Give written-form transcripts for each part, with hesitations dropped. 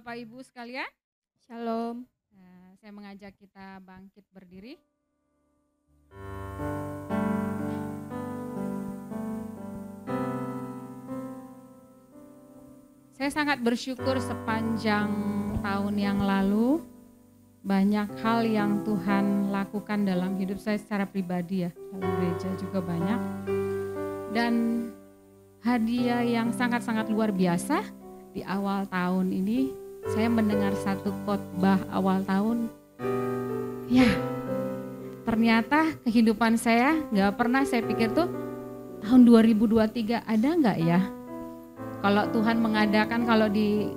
Bapak Ibu sekalian. Shalom. Saya mengajak kita bangkit berdiri. Saya sangat bersyukur sepanjang tahun yang lalu banyak hal yang Tuhan lakukan dalam hidup saya secara pribadi ya, dalam gereja juga banyak. Dan hadiah yang sangat-sangat luar biasa di awal tahun ini, saya mendengar satu khotbah awal tahun. Ya, ternyata kehidupan saya gak pernah saya pikir tuh tahun 2023 ada gak ya? Kalau Tuhan mengadakan, kalau di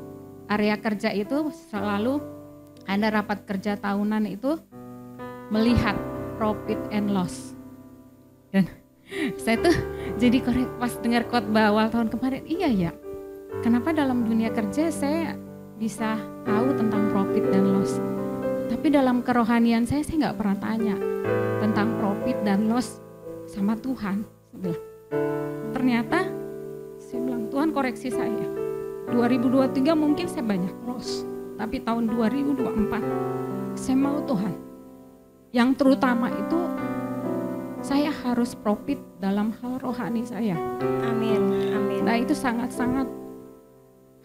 area kerja itu selalu ada rapat kerja tahunan itu melihat profit and loss. Dan saya tuh jadi pas dengar khotbah awal tahun kemarin, iya ya, kenapa dalam dunia kerja saya bisa tahu tentang profit dan loss. Tapi dalam kerohanian saya nggak pernah tanya tentang profit dan loss sama Tuhan. Ternyata saya bilang, Tuhan koreksi saya. 2023 mungkin saya banyak loss. Tapi tahun 2024 saya mau Tuhan. Yang terutama itu saya harus profit dalam hal rohani saya. Amin, amin. Nah itu sangat-sangat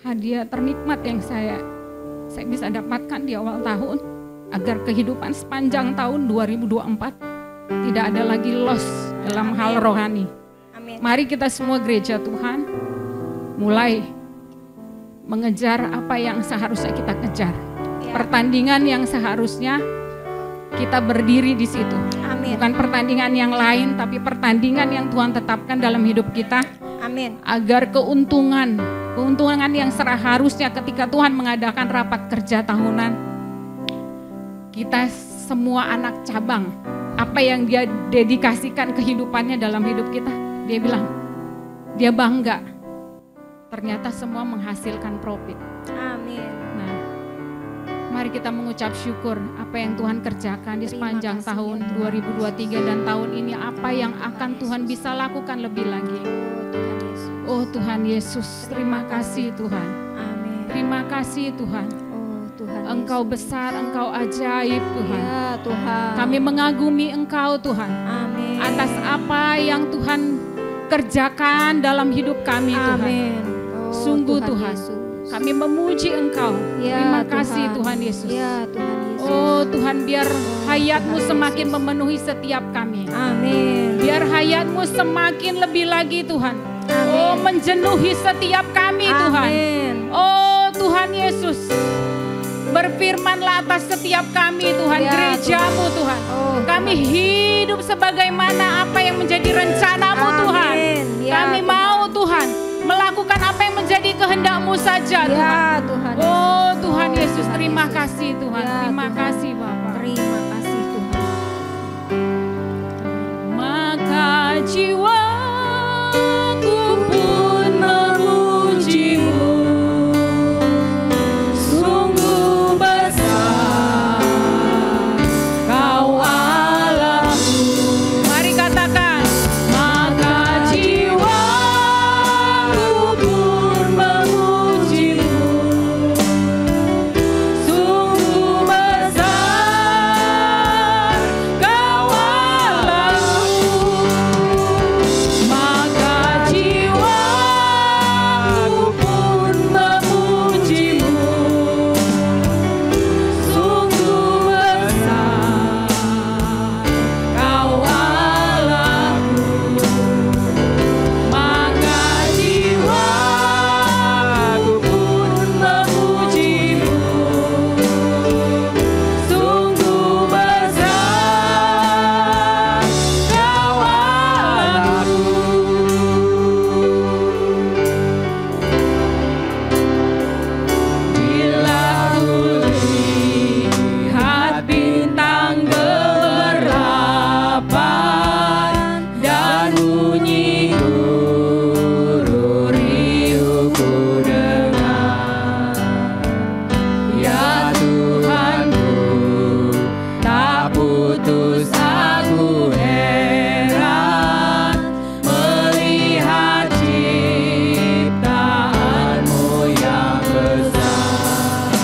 hadiah ternikmat yang saya bisa dapatkan di awal tahun. Agar kehidupan sepanjang tahun 2024 tidak ada lagi loss dalam hal rohani. Amin. Mari kita semua gereja Tuhan mulai mengejar apa yang seharusnya kita kejar. Ya. Pertandingan yang seharusnya kita berdiri di situ. Amin. Bukan pertandingan yang lain, tapi pertandingan yang Tuhan tetapkan dalam hidup kita. Amin. Agar keuntungan yang seharusnya ketika Tuhan mengadakan rapat kerja tahunan, kita semua anak cabang, apa yang dia dedikasikan kehidupannya dalam hidup kita, dia bilang, dia bangga. Ternyata semua menghasilkan profit. Amin. Nah, mari kita mengucap syukur apa yang Tuhan kerjakan di sepanjang tahun 2023 dan tahun ini, apa yang akan Tuhan bisa lakukan lebih lagi. Oh Tuhan Yesus, terima kasih Tuhan. Amin. Terima kasih Tuhan. Tuhan Engkau besar, Engkau ajaib Tuhan. Ya Tuhan. Kami mengagumi Engkau Tuhan. Amin. Atas apa yang Tuhan kerjakan dalam hidup kami Tuhan. Amin. Sungguh Tuhan, kami memuji Engkau. Ya, Terima kasih Tuhan Yesus. Ya Tuhan Yesus. Oh Tuhan, biar hayat-Mu semakin memenuhi setiap kami. Amin. Biar hayat-Mu semakin lebih lagi Tuhan. Amin. Oh menjenuhi setiap kami Tuhan. Amin. Oh Tuhan Yesus, berfirmanlah atas setiap kami Tuhan, Ya, gereja-Mu Tuhan. Oh, Kami hidup sebagaimana apa yang menjadi rencana-Mu Tuhan. Ya, Kami mau Tuhan melakukan apa yang menjadi kehendak-Mu saja Tuhan. Ya Tuhan. Oh Tuhan Yesus, Tuhan terima Yesus. kasih Tuhan. Ya, Terima Tuhan. kasih Bapak. Terima kasih Tuhan. Maka jiwaku pun memuji-Mu. Sungguh besar Kau Allahku. Mari katakan, maka jiwaku pun memuji-Mu. Sungguh besar Kau Allahku. Maka jiwaku pun memuji-Mu. Sungguh besar Kau Allahku. Maka jiwaku pun memuji-Mu. Sungguh besar Kau Allahku. Bila kulihat bintang gemerlapan dan bunyi guru riuhku dengar, ya Tuhanku, tak putus aku heran melihat ciptaan-Mu yang besar.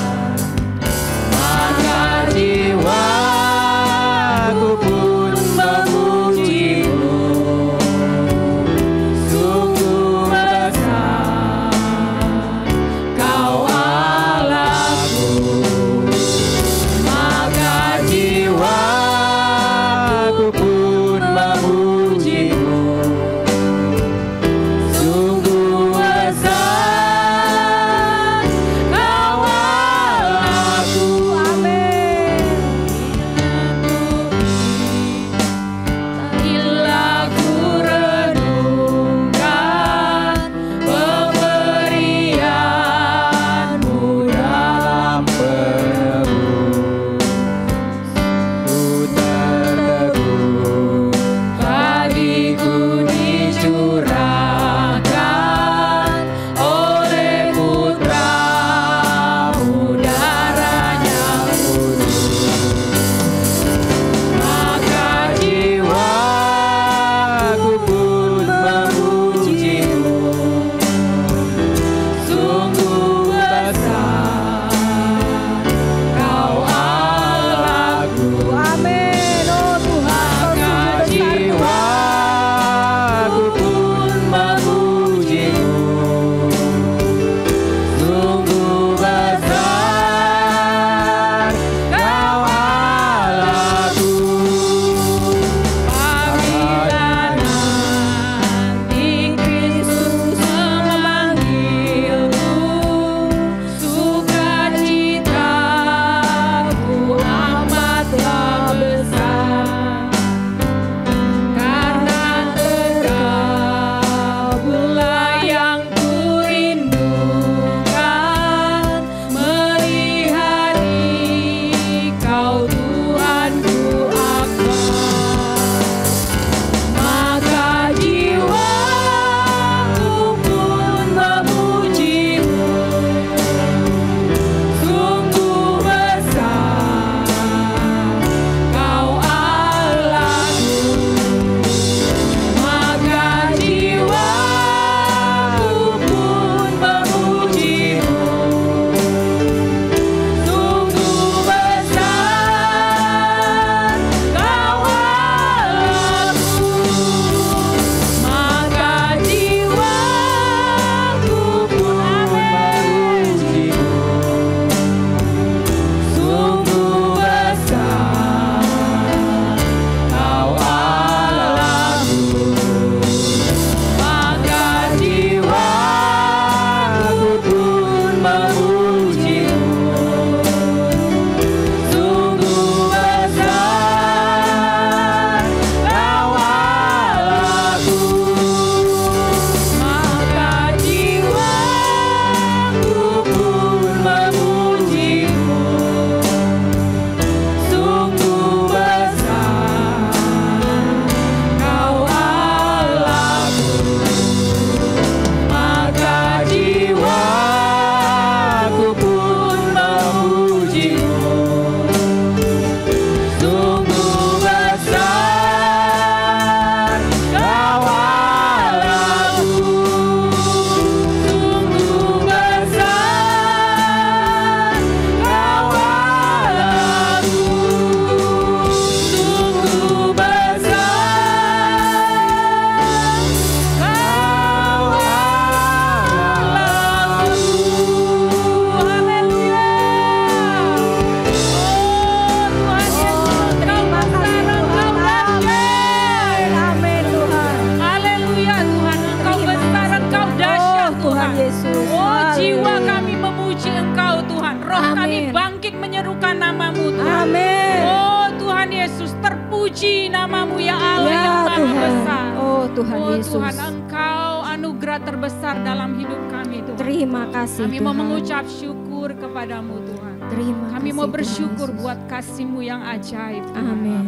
puji namamu ya Allah Ya yang maha Tuhan. besar. Oh Tuhan Oh Yesus. Tuhan, Engkau anugerah terbesar dalam hidup kami Tuhan. Terima kasih Kami mau Tuhan. mengucap syukur kepadamu Tuhan. Terima Kami kasih mau Tuhan bersyukur Yesus. buat kasih-Mu yang ajaib Tuhan. Amin.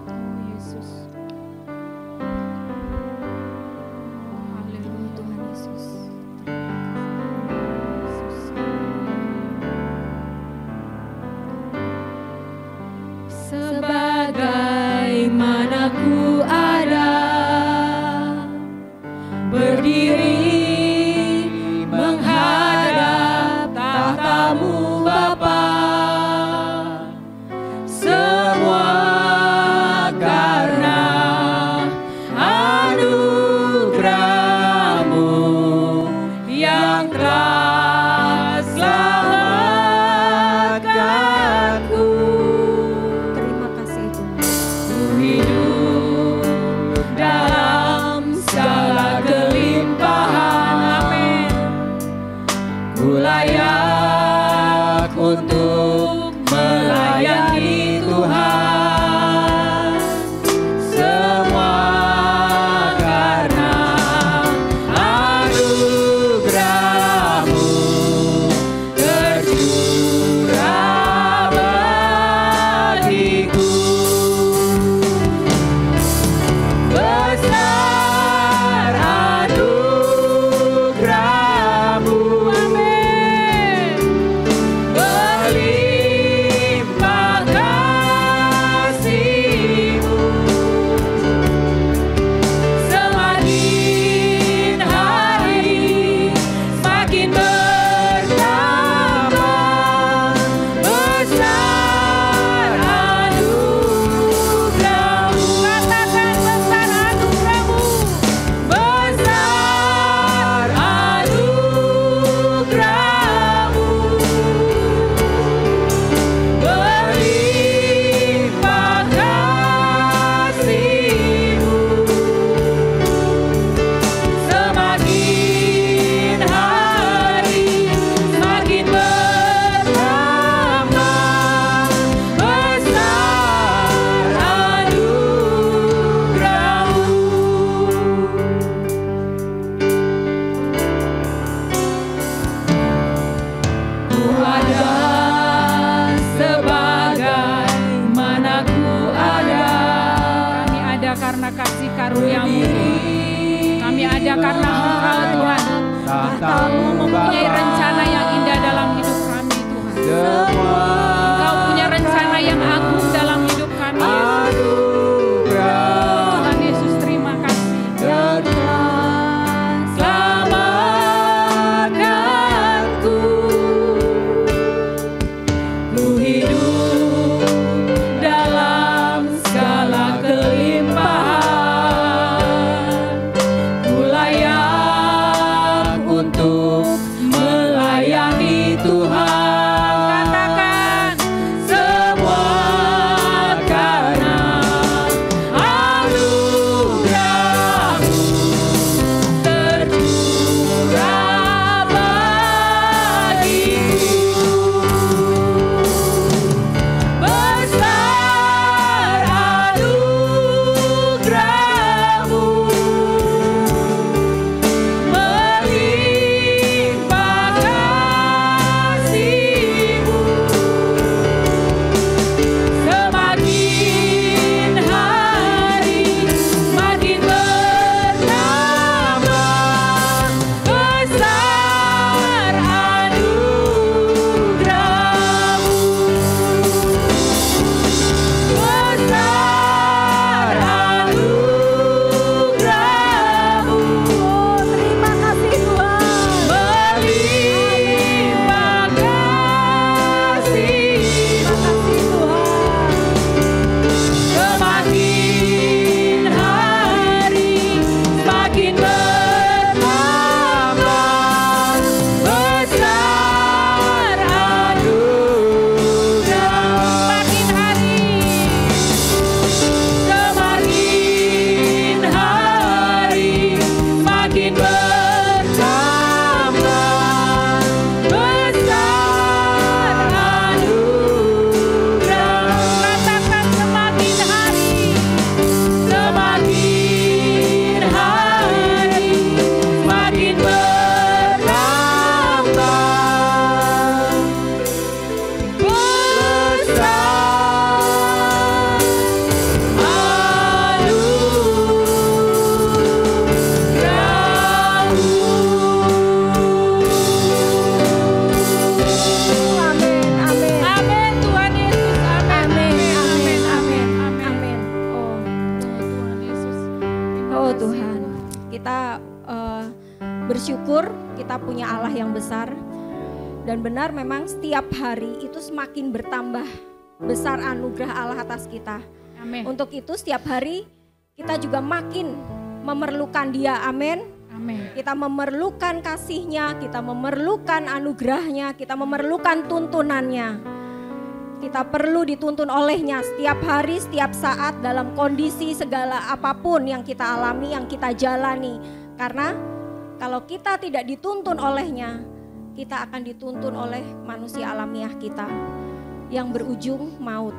Oh Yesus. Oh Haleluya. Tuhan Yesus. Sebagaimana ku ada berdiri menghadap tahta-Mu Bapa, semua karena anugerah-Mu yang telah selamatkanku. Terima kasih Tuhan. Ku hidup dalam segala kelimpahan. Amin. Ku layak untuk melayani Tuhan. Semua karena anugerah-Mu tercurah bagiku. Besar anugerah-Mu, amin. Berlimpah kasih-Mu, semakin hari semakin bertambah. Besar anugerah-Mu, katakan besar anugerah-Mu. Besar anugerah-Mu, berlimpah kasih-Mu, semakin hari semakin bertambah. Besar anugerah-Mu. Ku ada sebagaimana ku ada. Kami ada karena kasih karunia-Mu Tuhan. Kami ada karena Engkau Tuhan. Tahta-Mu Mempunyai Bapa, rencana yang indah dalam hidup kami Tuhan. semua Engkau punya rencana yang agung dalam hidup kami Yesus. anugerah Tuhan Yesus, terima kasih. yang telah selamatkanku. Ku hidup dalam segala kelimpahan. Ku layak untuk melayani Tuhan. Katakan Tuhan, kita bersyukur kita punya Allah yang besar. Dan benar memang setiap hari itu semakin bertambah besar anugerah Allah atas kita. Amin. Untuk itu setiap hari kita juga makin memerlukan Dia. Amin. Amin. Kita memerlukan kasih-Nya, kita memerlukan anugerah-Nya, kita memerlukan tuntunannya. Kita perlu dituntun oleh-Nya setiap hari, setiap saat dalam kondisi segala apapun yang kita alami, yang kita jalani. Karena kalau kita tidak dituntun oleh-Nya, kita akan dituntun oleh manusia alamiah kita yang berujung maut.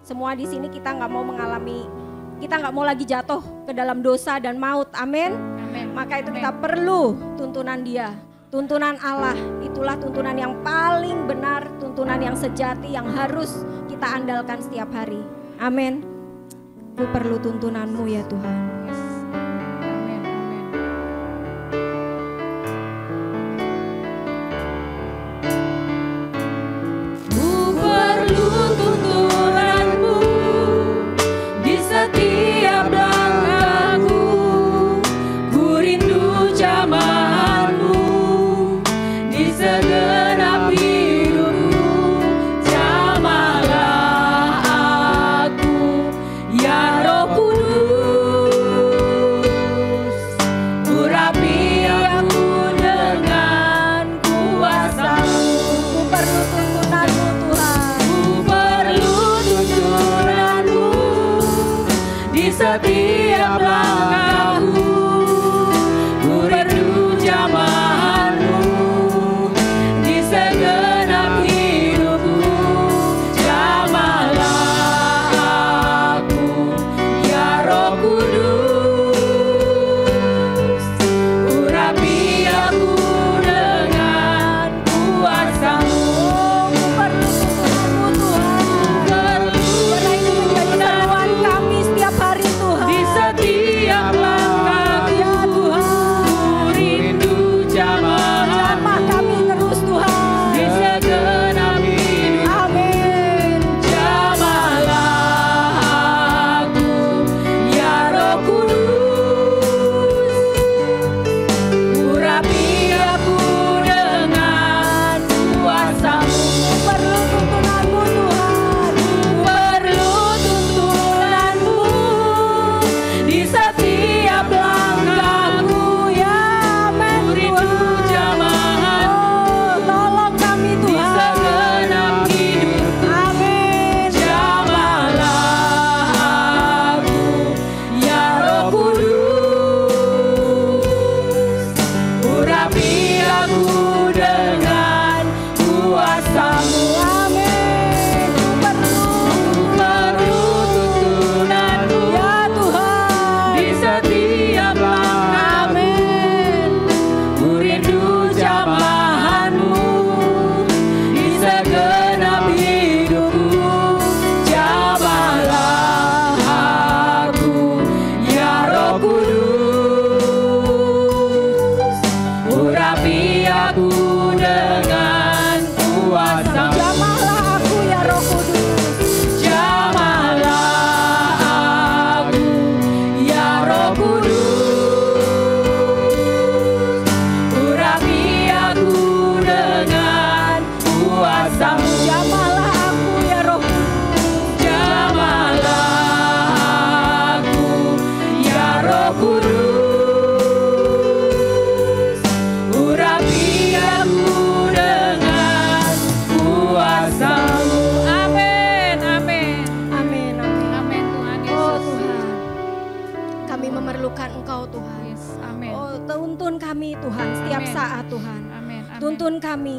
Semua di sini kita nggak mau mengalami, kita nggak mau lagi jatuh ke dalam dosa dan maut. Amin. Amin. Maka itu Amin. kita perlu tuntunan Dia, tuntunan Allah. Itulah tuntunan yang paling benar, tuntunan yang sejati yang harus kita andalkan setiap hari. Amin. Ku perlu tuntunanmu ya Tuhan. Amin. Amin. Ku perlu tuntunanmu di setiap langkahku. Ku rindu jamahanmu di segenap hidupku. Jamahlah aku ya Roh Kudus. Urapi aku dengan kuasa-Mu. Ku perlu tuntunanmu Tuhan. Ku perlu tuntunanmu di setiap langkahku. Ku rindu jamahanmu di segenap hidupku. Jamahlah aku ya Roh Kudus. Urapi aku dengan kuasa-Mu. Ku perlu tuntunanmu Tuhan. Karena itu menjadi seruan kami setiap hari Tuhan. Di setiap langkahku Ya Tuhan. ku rindu jamahanmu Jamah kami terus Tuhan. di segenap hidup. Amin. Jamahlah aku ya Roh Kudus. Urapi aku dengan kuasa-Mu. Ku perlu tuntunanmu Tuhan. Perlu tuntunanmu di setiap langkahku. Ya amin Ku rindu Tuhan. jamahanmu Oh, tolong kami di Tuhan. segenap hidupku. Amin. Jamahlah aku ya Roh Kudus. Urapi aku dengan kuasa-Mu. Amin. Ku Perlu tuntunanmu ya Tuhan. di setiap langkahku. Amin. Ku rindu jamahanmu di segenap hidupku. Jamahlah aku ya Roh Kudus. Urapi aku dengan kuasa-Mu. Jamahlah aku ya Roh Kudus. Jamahlah aku ya Roh Kudus. Urapi aku dengan kuasa-Mu. Jamahlah aku ya Roh Kudus. Jamahlah aku ya Roh Kudus. Urapi aku dengan kuasa-Mu. Amin. Amin. Amin. Amin. Amin Tuhan Oh Yesus. Tuhan, kami memerlukan Engkau Tuhan. Yes. Amin. Oh tuntun kami Tuhan setiap Amin. saat Tuhan. Amin. Amin. Tuntun kami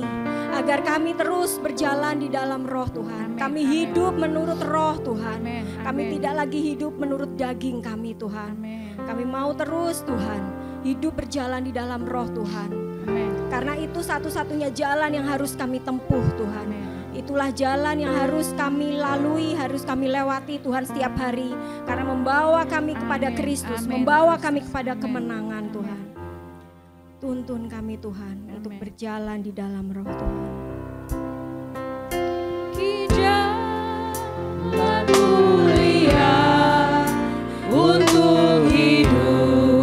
agar kami terus berjalan di dalam roh Tuhan. Amin. Kami Amin. hidup menurut roh Tuhan. Amin. Kami Amin. tidak lagi hidup menurut daging kami Tuhan. Amin. Kami mau terus Tuhan hidup berjalan di dalam roh Tuhan. Amin. Karena itu satu-satunya jalan yang harus kami tempuh Tuhan. Amin. Itulah jalan yang harus kami lalui, harus kami lewati Tuhan setiap hari. Karena membawa kami kepada Amin. Kristus, Amin. membawa kami kepada Amin. kemenangan Tuhan. Tuntun kami Tuhan untuk Amin. berjalan di dalam roh Tuhan. Jalan mulia untuk hidup.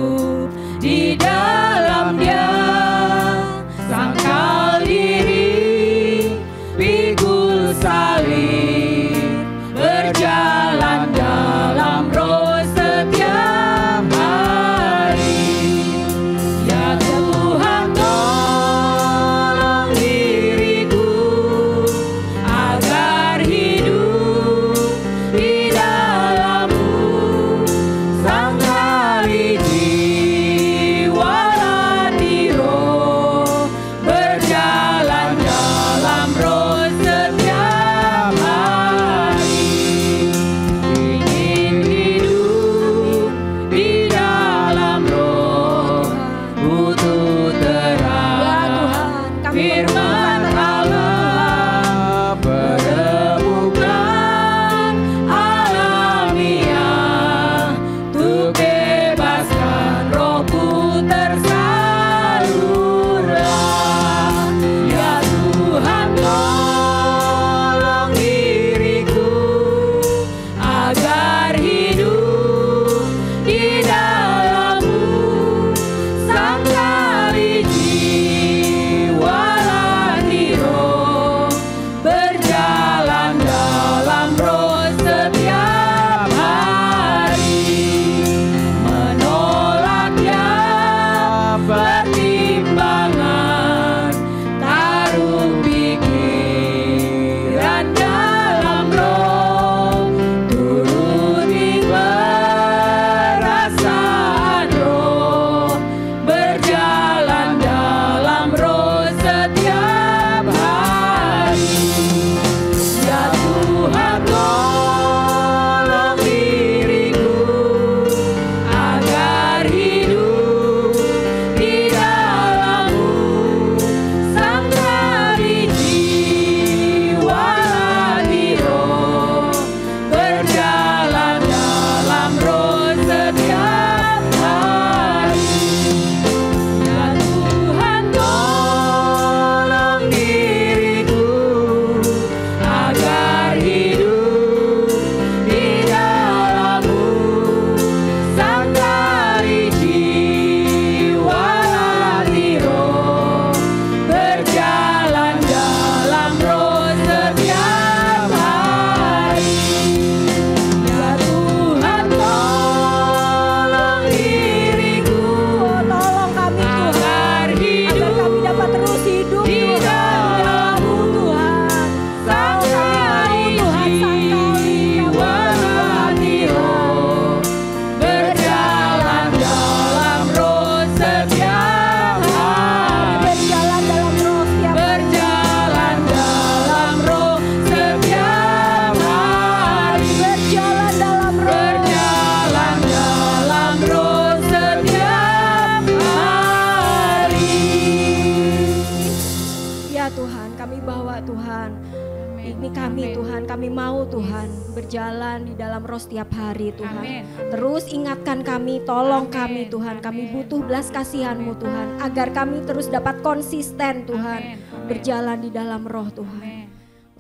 berjalan di dalam roh setiap hari Tuhan. Amin. Terus ingatkan kami, tolong Amin. kami Tuhan. Kami Amin. butuh belas kasihan-Mu Tuhan, agar kami terus dapat konsisten Tuhan, Amin. Amin. berjalan di dalam roh Tuhan. Amin.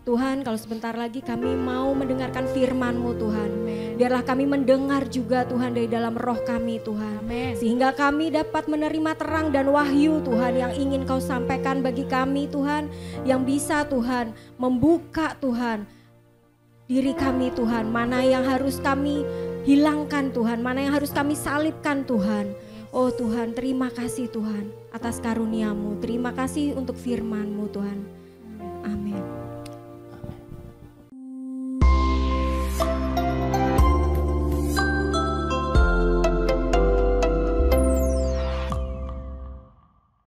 Tuhan, kalau sebentar lagi kami mau mendengarkan firman-Mu Tuhan. Amin. Biarlah kami mendengar juga Tuhan dari dalam roh kami Tuhan. Amin. Sehingga kami dapat menerima terang dan wahyu Tuhan yang ingin Kau sampaikan bagi kami Tuhan. Yang bisa Tuhan membuka Tuhan diri kami Tuhan. Mana yang harus kami hilangkan Tuhan, mana yang harus kami salibkan Tuhan. Oh Tuhan, terima kasih Tuhan atas karunia-Mu. Terima kasih untuk firman-Mu Tuhan.